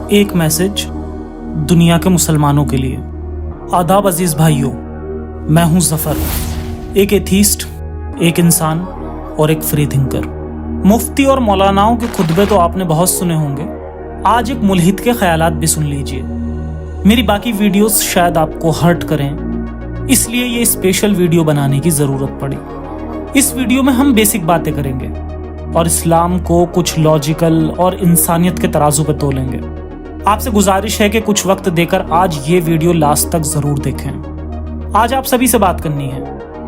ایک میسج دنیا کے مسلمانوں کے لیے۔ آداب عزیز بھائیوں، میں ہوں ظفر، ایک ایتھیسٹ، ایک انسان اور ایک فری تھنکر۔ مفتی اور مولاناؤں کے خطبے تو آپ نے بہت سنے ہوں گے، آج ایک ملحد کے خیالات بھی سن لیجئے۔ میری باقی ویڈیوز شاید آپ کو ہرٹ کریں، اس لیے یہ اسپیشل ویڈیو بنانے کی ضرورت پڑی۔ اس ویڈیو میں ہم بیسک باتیں کریں گے اور اسلام کو کچھ لاجیکل اور انسانیت کے ترازو پہ تولیں گے۔ آپ سے گزارش ہے کہ کچھ وقت دے کر آج یہ ویڈیو لاسٹ تک ضرور دیکھیں۔ آج آپ سبھی سے بات کرنی ہے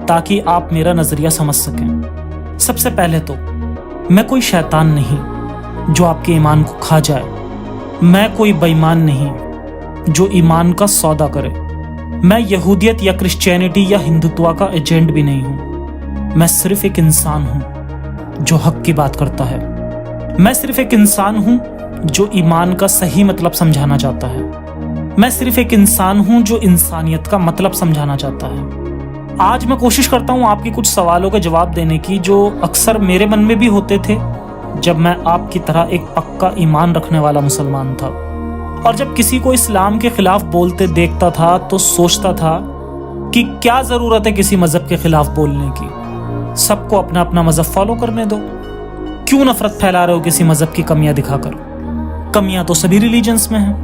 تاکہ آپ میرا نظریہ سمجھ سکیں۔ سب سے پہلے تو میں کوئی شیطان نہیں جو آپ کے ایمان کو کھا جائے، میں کوئی بے ایمان نہیں جو ایمان کا سودا کرے، میں یہودیت یا کرسچینٹی یا ہندوتوا کا ایجنٹ بھی نہیں ہوں۔ میں صرف ایک انسان ہوں جو حق کی بات کرتا ہے۔ میں صرف ایک انسان ہوں جو ایمان کا صحیح مطلب سمجھانا چاہتا ہے۔ میں صرف ایک انسان ہوں جو انسانیت کا مطلب سمجھانا چاہتا ہے۔ آج میں کوشش کرتا ہوں آپ کی کچھ سوالوں کے جواب دینے کی جو اکثر میرے من میں بھی ہوتے تھے جب میں آپ کی طرح ایک پکا ایمان رکھنے والا مسلمان تھا، اور جب کسی کو اسلام کے خلاف بولتے دیکھتا تھا تو سوچتا تھا کہ کیا ضرورت ہے کسی مذہب کے خلاف بولنے کی، سب کو اپنا اپنا مذہب فالو کرنے دو، کیوں نفرت پھیلا رہے ہو کسی مذہب کی کمیاں دکھا کر؟ کمیاں تو سبھی ریلیجنز میں ہیں۔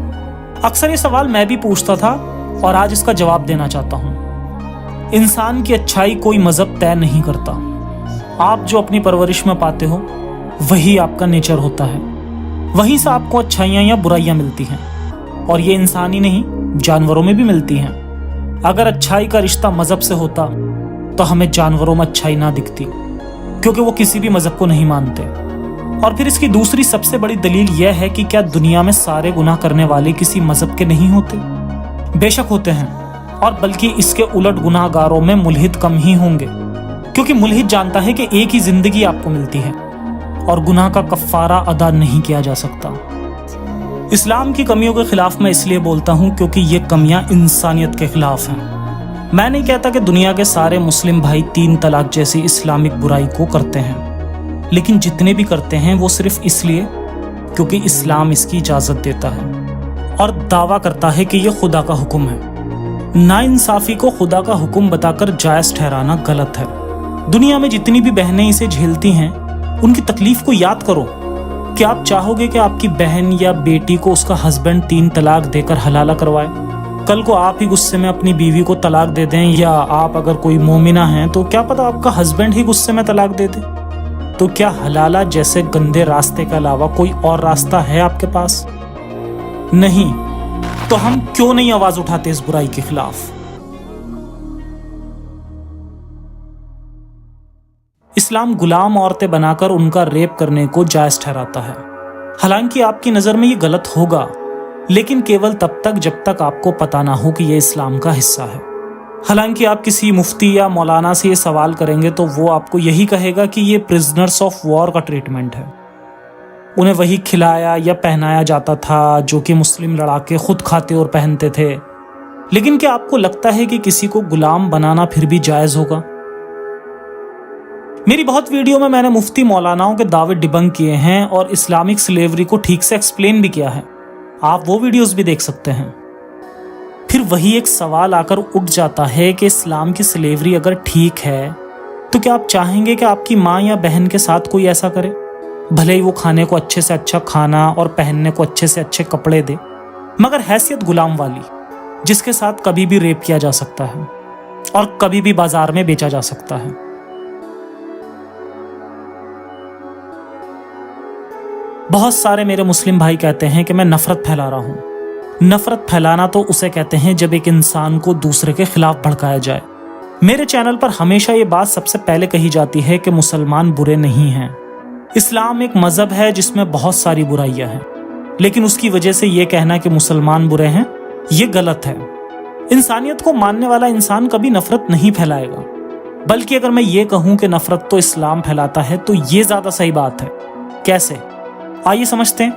اکثر یہ سوال میں بھی پوچھتا تھا اور آج اس کا جواب دینا چاہتا ہوں۔ انسان کی اچھائی کوئی مذہب طے نہیں کرتا، آپ جو اپنی پرورش میں پاتے ہو وہی آپ کا نیچر ہوتا ہے، وہیں سے آپ کو اچھائیاں یا برائیاں ملتی ہیں، اور یہ انسان ہی نہیں جانوروں میں بھی ملتی ہیں۔ اگر اچھائی کا رشتہ مذہب سے ہوتا تو ہمیں جانوروں میں اچھائی نہ دکھتی، کیونکہ وہ کسی بھی مذہب کو نہیں مانتے۔ اور پھر اس کی دوسری سب سے بڑی دلیل یہ ہے کہ کیا دنیا میں سارے گناہ کرنے والے کسی مذہب کے نہیں ہوتے؟ بے شک ہوتے ہیں، اور بلکہ اس کے الٹ گناہ گاروں میں ملحد کم ہی ہوں گے، کیونکہ ملحد جانتا ہے کہ ایک ہی زندگی آپ کو ملتی ہے اور گناہ کا کفارہ ادا نہیں کیا جا سکتا۔ اسلام کی کمیوں کے خلاف میں اس لیے بولتا ہوں کیونکہ یہ کمیاں انسانیت کے خلاف ہیں۔ میں نہیں کہتا کہ دنیا کے سارے مسلم بھائی 3 طلاق جیسی اسلامک برائی کو کرتے ہیں، لیکن جتنے بھی کرتے ہیں وہ صرف اس لیے کیونکہ اسلام اس کی اجازت دیتا ہے اور دعویٰ کرتا ہے کہ یہ خدا کا حکم ہے۔ ناانصافی کو خدا کا حکم بتا کر جائز ٹھہرانا غلط ہے۔ دنیا میں جتنی بھی بہنیں اسے جھیلتی ہیں ان کی تکلیف کو یاد کرو۔ کیا آپ چاہو گے کہ آپ کی بہن یا بیٹی کو اس کا ہسبینڈ 3 طلاق دے کر حلالہ کروائے؟ کل کو آپ ہی غصے میں اپنی بیوی کو طلاق دے دیں، یا آپ اگر کوئی مومنہ ہیں تو کیا پتہ آپ کا ہسبینڈ ہی غصے میں طلاق دے دے؟ تو کیا حلالہ جیسے گندے راستے کے علاوہ کوئی اور راستہ ہے آپ کے پاس؟ نہیں۔ تو ہم کیوں نہیں آواز اٹھاتے اس برائی کے خلاف؟ اسلام غلام عورتیں بنا کر ان کا ریپ کرنے کو جائز ٹھہراتا ہے۔ حالانکہ آپ کی نظر میں یہ غلط ہوگا، لیکن کیول تب تک جب تک آپ کو پتہ نہ ہو کہ یہ اسلام کا حصہ ہے۔ حالانکہ آپ کسی مفتی یا مولانا سے یہ سوال کریں گے تو وہ آپ کو یہی کہے گا کہ یہ پرزنرز آف وار کا ٹریٹمنٹ ہے، انہیں وہی کھلایا یا پہنایا جاتا تھا جو کہ مسلم لڑاکے خود کھاتے اور پہنتے تھے۔ لیکن کیا آپ کو لگتا ہے کہ کسی کو غلام بنانا پھر بھی جائز ہوگا؟ میری بہت ویڈیو میں نے مفتی مولاناؤں کے دعوے ڈیبنک کیے ہیں اور اسلامک سلیوری کو ٹھیک سے ایکسپلین بھی کیا ہے، آپ وہ ویڈیوز بھی دیکھ سکتے ہیں۔ پھر وہی ایک سوال آ کر اٹھ جاتا ہے کہ اسلام کی سلیوری اگر ٹھیک ہے تو کیا آپ چاہیں گے کہ آپ کی ماں یا بہن کے ساتھ کوئی ایسا کرے؟ بھلے ہی وہ کھانے کو اچھے سے اچھا کھانا اور پہننے کو اچھے سے اچھے کپڑے دے، مگر حیثیت غلام والی، جس کے ساتھ کبھی بھی ریپ کیا جا سکتا ہے اور کبھی بھی بازار میں بیچا جا سکتا ہے۔ بہت سارے میرے مسلم بھائی کہتے ہیں کہ میں نفرت پھیلا رہا ہوں۔ نفرت پھیلانا تو اسے کہتے ہیں جب ایک انسان کو دوسرے کے خلاف بھڑکایا جائے۔ میرے چینل پر ہمیشہ یہ بات سب سے پہلے کہی جاتی ہے کہ مسلمان برے نہیں ہیں۔ اسلام ایک مذہب ہے جس میں بہت ساری برائیاں ہیں، لیکن اس کی وجہ سے یہ کہنا کہ مسلمان برے ہیں یہ غلط ہے۔ انسانیت کو ماننے والا انسان کبھی نفرت نہیں پھیلائے گا، بلکہ اگر میں یہ کہوں کہ نفرت تو اسلام پھیلاتا ہے تو یہ زیادہ صحیح بات ہے۔ کیسے؟ آئیے سمجھتے ہیں۔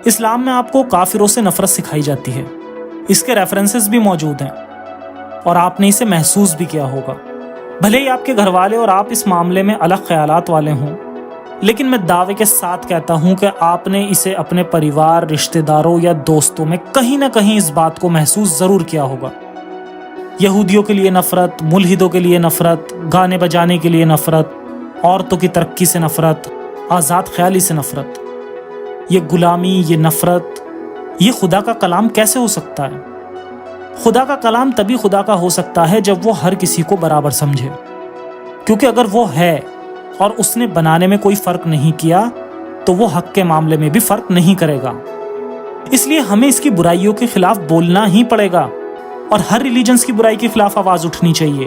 اسلام میں آپ کو کافروں سے نفرت سکھائی جاتی ہے، اس کے ریفرنسز بھی موجود ہیں اور آپ نے اسے محسوس بھی کیا ہوگا۔ بھلے ہی آپ کے گھر والے اور آپ اس معاملے میں الگ خیالات والے ہوں، لیکن میں دعوے کے ساتھ کہتا ہوں کہ آپ نے اسے اپنے پریوار، رشتہ داروں یا دوستوں میں کہیں نہ کہیں اس بات کو محسوس ضرور کیا ہوگا۔ یہودیوں کے لیے نفرت، ملحدوں کے لیے نفرت، گانے بجانے کے لیے نفرت، عورتوں کی ترقی سے نفرت، آزاد خیالی سے نفرت۔ یہ غلامی، یہ نفرت، یہ خدا کا کلام کیسے ہو سکتا ہے؟ خدا کا کلام تبھی خدا کا ہو سکتا ہے جب وہ ہر کسی کو برابر سمجھے، کیونکہ اگر وہ ہے اور اس نے بنانے میں کوئی فرق نہیں کیا تو وہ حق کے معاملے میں بھی فرق نہیں کرے گا۔ اس لیے ہمیں اس کی برائیوں کے خلاف بولنا ہی پڑے گا اور ہر ریلیجنز کی برائی کے خلاف آواز اٹھنی چاہیے۔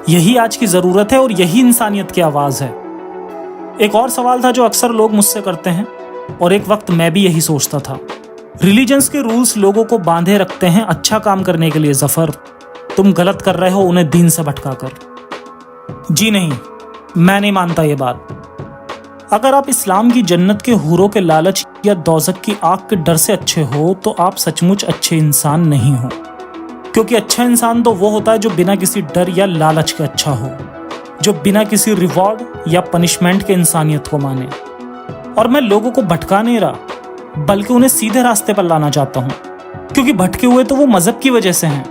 یہی آج کی ضرورت ہے اور یہی انسانیت کی آواز ہے۔ ایک اور سوال تھا جو اکثر لوگ مجھ سے کرتے ہیں اور ایک وقت میں بھی یہی سوچتا تھا۔ ریلیجنز کے رولز لوگوں کو باندھے رکھتے ہیں اچھا کام کرنے کے لیے ظفر، تم غلط کر رہے ہو انہیں دین سے بھٹکا کر۔ جی نہیں، میں نہیں مانتا یہ بات۔ اگر آپ اسلام کی جنت کے حوروں کے لالچ یا دوزخ کی آگ کے ڈر سے اچھے ہو تو آپ سچ مچ اچھے انسان نہیں ہو، کیونکہ اچھا انسان تو وہ ہوتا ہے جو بنا کسی ڈر یا لالچ کے اچھا ہو، جو بنا کسی ریوارڈ یا پنشمنٹ کے انسانیت کو مانے۔ اور میں لوگوں کو بھٹکا نہیں رہا بلکہ انہیں سیدھے راستے پر لانا چاہتا ہوں، کیونکہ بھٹکے ہوئے تو وہ مذہب کی وجہ سے ہیں۔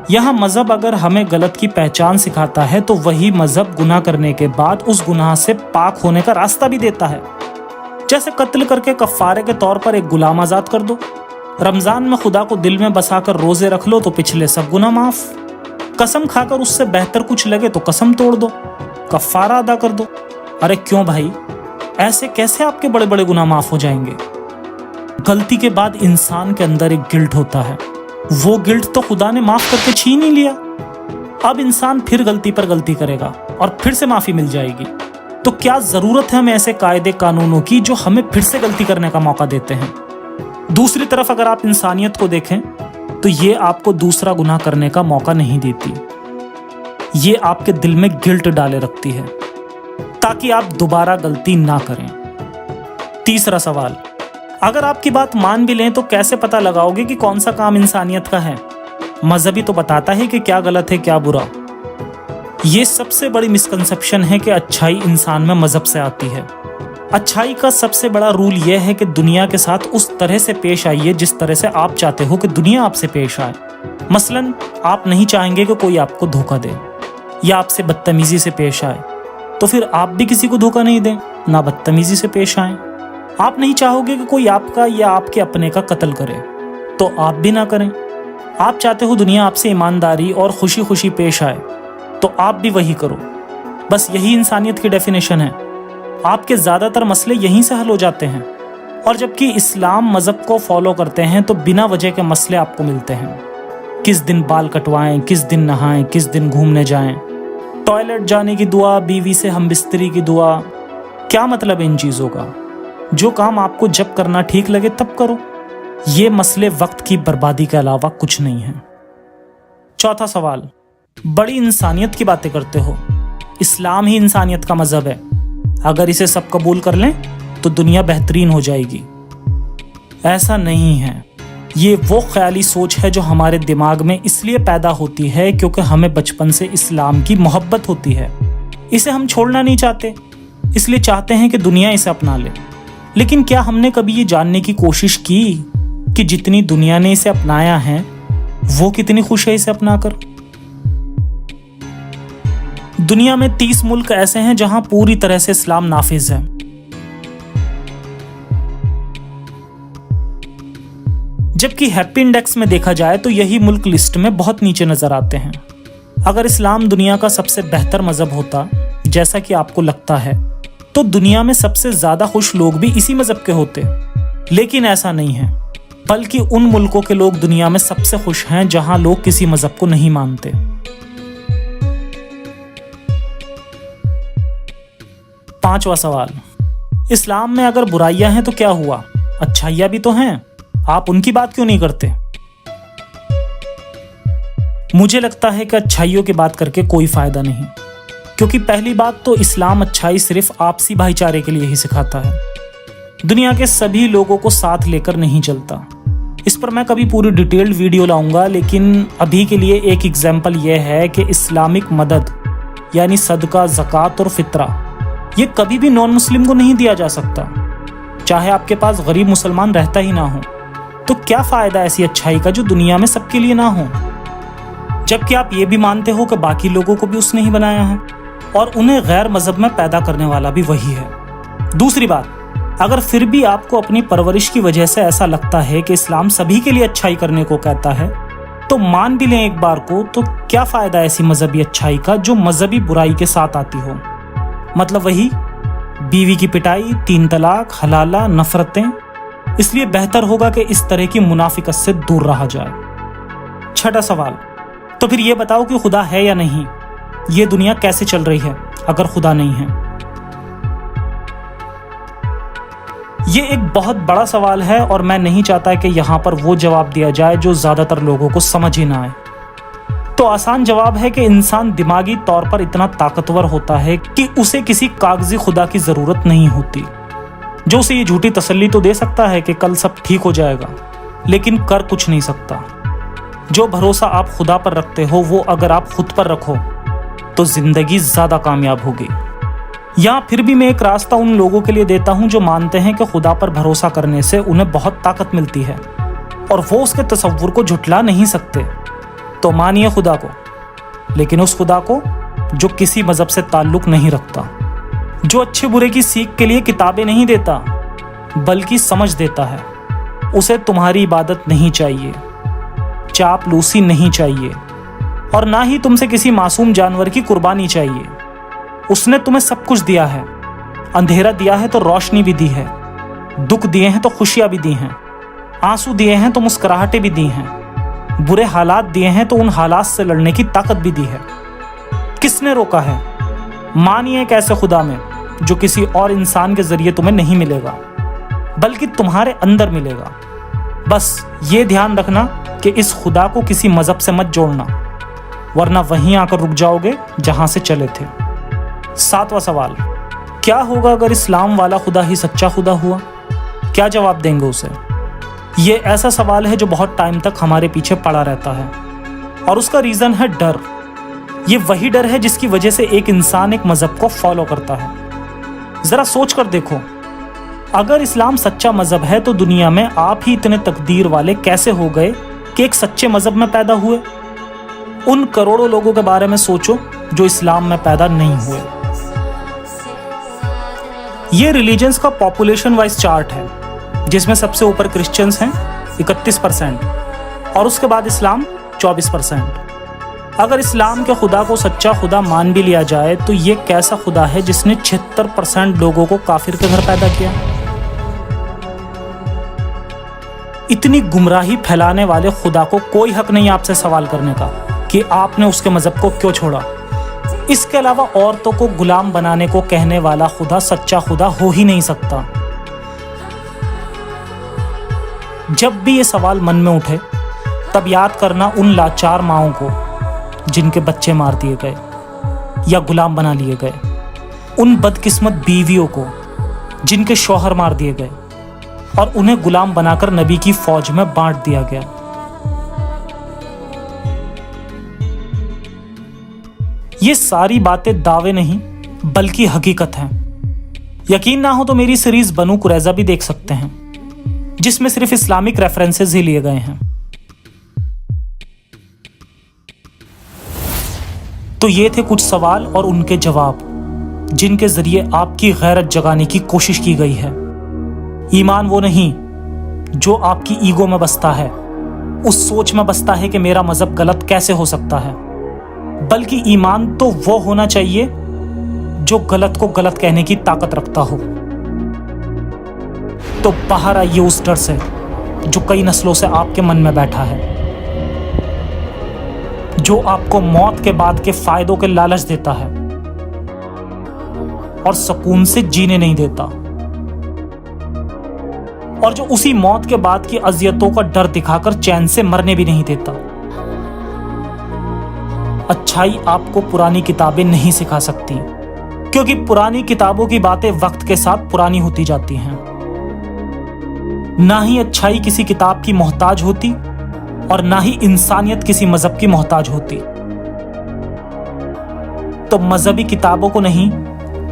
یہاں مذہب اگر ہمیں غلط کی پہچان سکھاتا ہے تو وہی مذہب گناہ کرنے کے بعد اس گناہ سے پاک ہونے کا راستہ بھی دیتا ہے۔ جیسے قتل کر کے کفارے کے طور پر ایک غلام آزاد کر دو، رمضان میں خدا کو دل میں بسا کر روزے رکھ لو تو پچھلے سب گناہ معاف، قسم کھا کر اس سے بہتر کچھ لگے تو قسم توڑ دو، کفارہ ادا کر دو۔ ارے کیوں بھائی، ایسے کیسے آپ کے بڑے بڑے گناہ معاف ہو جائیں گے؟ غلطی کے بعد انسان کے اندر ایک گلٹ ہوتا ہے، وہ گلٹ تو خدا نے معاف کر کے چھین ہی لیا۔ اب انسان پھر غلطی پر غلطی کرے گا اور پھر سے معافی مل جائے گی۔ تو کیا ضرورت ہے ہمیں ایسے قاعدے قانونوں کی جو ہمیں پھر سے غلطی کرنے کا موقع دیتے ہیں؟ دوسری طرف اگر آپ انسانیت کو دیکھیں تو یہ آپ کو دوسرا گناہ کرنے کا موقع نہیں دیتی، یہ آپ کے دل میں گلٹ ڈالے رکھتی ہے تاکہ آپ دوبارہ غلطی نہ کریں۔ تیسرا سوال، اگر آپ کی بات مان بھی لیں تو کیسے پتہ لگاؤ گے کہ کون سا کام انسانیت کا ہے؟ مذہب ہی تو بتاتا ہے کہ کیا غلط ہے کیا برا۔ یہ سب سے بڑی مسکنسپشن ہے کہ اچھائی انسان میں مذہب سے آتی ہے۔ اچھائی کا سب سے بڑا رول یہ ہے کہ دنیا کے ساتھ اس طرح سے پیش آئیے جس طرح سے آپ چاہتے ہو کہ دنیا آپ سے پیش آئے۔ مثلاً آپ نہیں چاہیں گے کہ کوئی آپ کو دھوکہ دے یا آپ سے بدتمیزی سے پیش آئے، تو پھر آپ بھی کسی کو دھوکہ نہیں دیں، نہ بدتمیزی سے پیش آئیں۔ آپ نہیں چاہو گے کہ کوئی آپ کا یا آپ کے اپنے کا قتل کرے، تو آپ بھی نہ کریں۔ آپ چاہتے ہو دنیا آپ سے ایمانداری اور خوشی خوشی پیش آئے، تو آپ بھی وہی کرو۔ بس یہی انسانیت کی ڈیفینیشن ہے۔ آپ کے زیادہ تر مسئلے یہیں سے حل ہو جاتے ہیں، اور جبکہ اسلام مذہب کو فالو کرتے ہیں تو بنا وجہ کے مسئلے آپ کو ملتے ہیں۔ کس دن بال کٹوائیں، کس دن نہائیں، کس دن گھومنے جائیں، ٹوائلٹ جانے کی دعا، بیوی سے ہم بستری کی دعا۔ کیا مطلب ہے ان چیزوں کا؟ جو کام آپ کو جب کرنا ٹھیک لگے تب کرو۔ یہ مسئلے وقت کی بربادی کے علاوہ کچھ نہیں ہیں۔ چوتھا سوال، بڑی انسانیت کی باتیں کرتے ہو، اسلام ہی انسانیت کا مذہب ہے، اگر اسے سب قبول کر لیں تو دنیا بہترین ہو جائے گی۔ ایسا نہیں ہے۔ یہ وہ خیالی سوچ ہے جو ہمارے دماغ میں اس لیے پیدا ہوتی ہے کیونکہ ہمیں بچپن سے اسلام کی محبت ہوتی ہے۔ اسے ہم چھوڑنا نہیں چاہتے، اس لیے چاہتے ہیں کہ دنیا اسے اپنا لے۔ لیکن کیا ہم نے کبھی یہ جاننے کی کوشش کی کہ جتنی دنیا نے اسے اپنایا ہے وہ کتنی خوش ہے اسے اپنا کر؟ دنیا میں 30 ملک ایسے ہیں جہاں پوری طرح سے اسلام نافذ ہے۔ جبکہ ہیپی انڈیکس میں دیکھا جائے تو یہی ملک لسٹ میں بہت نیچے نظر آتے ہیں۔ اگر اسلام دنیا کا سب سے بہتر مذہب ہوتا جیسا کہ آپ کو لگتا ہے تو دنیا میں سب سے زیادہ خوش لوگ بھی اسی مذہب کے ہوتے، لیکن ایسا نہیں ہے، بلکہ ان ملکوں کے لوگ دنیا میں سب سے خوش ہیں جہاں لوگ کسی مذہب کو نہیں مانتے۔ پانچواں سوال، اسلام میں اگر برائیاں ہیں تو کیا ہوا؟ اچھائیاں بھی تو ہیں، آپ ان کی بات کیوں نہیں کرتے؟ مجھے لگتا ہے کہ اچھائیوں کی بات کر کے کوئی فائدہ نہیں، کیونکہ پہلی بات تو اسلام اچھائی صرف آپسی بھائی چارے کے لیے ہی سکھاتا ہے، دنیا کے سبھی لوگوں کو ساتھ لے کر نہیں چلتا۔ اس پر میں کبھی پوری ڈیٹیلڈ ویڈیو لاؤں گا، لیکن ابھی کے لیے ایک ایگزامپل یہ ہے کہ اسلامک مدد یعنی صدقہ، زکوٰۃ اور فطرہ یہ کبھی بھی نان مسلم کو نہیں دیا جا سکتا، چاہے آپ کے پاس غریب مسلمان رہتا ہی نہ ہو۔ تو کیا فائدہ ایسی اچھائی کا جو دنیا میں سب کے لیے نہ ہو، جبکہ آپ یہ بھی مانتے ہو کہ باقی لوگوں کو بھی اس نے ہی بنایا ہے اور انہیں غیر مذہب میں پیدا کرنے والا بھی وہی ہے۔ دوسری بات، اگر پھر بھی آپ کو اپنی پرورش کی وجہ سے ایسا لگتا ہے کہ اسلام سبھی کے لیے اچھائی کرنے کو کہتا ہے، تو مان بھی لیں ایک بار کو، تو کیا فائدہ ایسی مذہبی اچھائی کا جو مذہبی برائی کے ساتھ آتی ہو؟ مطلب وہی بیوی کی پٹائی، 3 طلاق، حلالہ، نفرتیں۔ اس لیے بہتر ہوگا کہ اس طرح کی منافقت سے دور رہا جائے۔ چھٹا سوال، تو پھر یہ بتاؤ کہ خدا ہے یا نہیں؟ یہ دنیا کیسے چل رہی ہے اگر خدا نہیں ہے؟ یہ ایک بہت بڑا سوال ہے اور میں نہیں چاہتا کہ یہاں پر وہ جواب دیا جائے جو زیادہ تر لوگوں کو سمجھ ہی نہ آئے۔ تو آسان جواب ہے کہ انسان دماغی طور پر اتنا طاقتور ہوتا ہے کہ اسے کسی کاغذی خدا کی ضرورت نہیں ہوتی، جو اسے یہ جھوٹی تسلی تو دے سکتا ہے کہ کل سب ٹھیک ہو جائے گا، لیکن کر کچھ نہیں سکتا۔ جو بھروسہ آپ خدا پر رکھتے ہو وہ اگر آپ خود پر رکھو تو زندگی زیادہ کامیاب ہوگی۔ یہاں پھر بھی میں ایک راستہ ان لوگوں کے لیے دیتا ہوں جو مانتے ہیں کہ خدا پر بھروسہ کرنے سے انہیں بہت طاقت ملتی ہے اور وہ اس کے تصور کو جھٹلا نہیں سکتے۔ تو مانیے خدا کو، لیکن اس خدا کو جو کسی مذہب سے تعلق نہیں رکھتا، جو اچھے برے کی سیکھ کے لیے کتابیں نہیں دیتا بلکہ سمجھ دیتا ہے۔ اسے تمہاری عبادت نہیں چاہیے، چاپلوسی نہیں چاہیے، اور نہ ہی تم سے کسی معصوم جانور کی قربانی چاہیے۔ اس نے تمہیں سب کچھ دیا ہے، اندھیرا دیا ہے تو روشنی بھی دی ہے، دکھ دیے ہیں تو خوشیاں بھی دی ہیں، آنسو دیے ہیں تو مسکراہٹیں بھی دی ہیں، برے حالات دیے ہیں تو ان حالات سے لڑنے کی طاقت بھی دی ہے۔ کس نے روکا ہے؟ مانیے ایک ایسے خدا میں جو کسی اور انسان کے ذریعے تمہیں نہیں ملے گا بلکہ تمہارے اندر ملے گا۔ بس یہ دھیان رکھنا کہ اس خدا کو کسی مذہب سے مت جوڑنا، ورنہ وہیں آ کر رک جاؤ گے جہاں سے چلے تھے۔ 7واں سوال، کیا ہوگا اگر اسلام والا خدا ہی سچا خدا ہوا؟ کیا جواب دیں گے اسے؟ یہ ایسا سوال ہے جو بہت ٹائم تک ہمارے پیچھے پڑا رہتا ہے، اور اس کا ریزن ہے ڈر۔ یہ وہی ڈر ہے جس کی وجہ سے ایک انسان ایک مذہب کو فالو کرتا ہے۔ ذرا سوچ کر دیکھو، اگر اسلام سچا مذہب ہے تو دنیا میں آپ ہی اتنے تقدیر والے کیسے ہو گئے کہ ایک سچے مذہب میں پیدا ہوئے؟ ان کروڑوں لوگوں کے بارے میں سوچو جو اسلام میں پیدا نہیں ہوئے۔ یہ ریلیجنز کا پاپولیشن وائز چارٹ ہے، جس میں سب سے اوپر کرسچنز ہیں 31%، اور اس کے بعد اسلام 24%۔ اگر اسلام کے خدا کو سچا خدا مان بھی لیا جائے تو یہ کیسا خدا ہے جس نے 76% لوگوں کو کافر کے گھر پیدا کیا؟ اتنی گمراہی پھیلانے والے خدا کو کوئی حق نہیں آپ سے سوال کرنے کا کہ آپ نے اس کے مذہب کو کیوں چھوڑا۔ اس کے علاوہ عورتوں کو غلام بنانے کو کہنے والا خدا سچا خدا ہو ہی نہیں سکتا۔ جب بھی یہ سوال من میں اٹھے تب یاد کرنا ان لاچار ماؤں کو جن کے بچے مار دیے گئے یا غلام بنا لیے گئے، ان بدقسمت بیویوں کو جن کے شوہر مار دیے گئے اور انہیں غلام بنا کر نبی کی فوج میں بانٹ دیا گیا۔ یہ ساری باتیں دعوے نہیں بلکہ حقیقت ہیں۔ یقین نہ ہو تو میری سیریز بنو قریظہ بھی دیکھ سکتے ہیں، جس میں صرف اسلامک ریفرنسز ہی لیے گئے ہیں۔ تو یہ تھے کچھ سوال اور ان کے جواب جن کے ذریعے آپ کی غیرت جگانے کی کوشش کی گئی ہے۔ ایمان وہ نہیں جو آپ کی ایگو میں بستا ہے، اس سوچ میں بستا ہے کہ میرا مذہب غلط کیسے ہو سکتا ہے، بلکہ ایمان تو وہ ہونا چاہیے جو غلط کو غلط کہنے کی طاقت رکھتا ہو۔ تو باہر آئیے اس ڈر سے جو کئی نسلوں سے آپ کے من میں بیٹھا ہے، جو آپ کو موت کے بعد کے فائدوں کے لالچ دیتا ہے اور سکون سے جینے نہیں دیتا، اور جو اسی موت کے بعد کی اذیتوں کا ڈر دکھا کر چین سے مرنے بھی نہیں دیتا۔ اچھائی آپ کو پرانی کتابیں نہیں سکھا سکتی، کیونکہ پرانی کتابوں کی باتیں وقت کے ساتھ پرانی ہوتی جاتی ہیں۔ نہ ہی اچھائی کسی کتاب کی محتاج ہوتی اور نہ ہی انسانیت کسی مذہب کی محتاج ہوتی۔ تو مذہبی کتابوں کو نہیں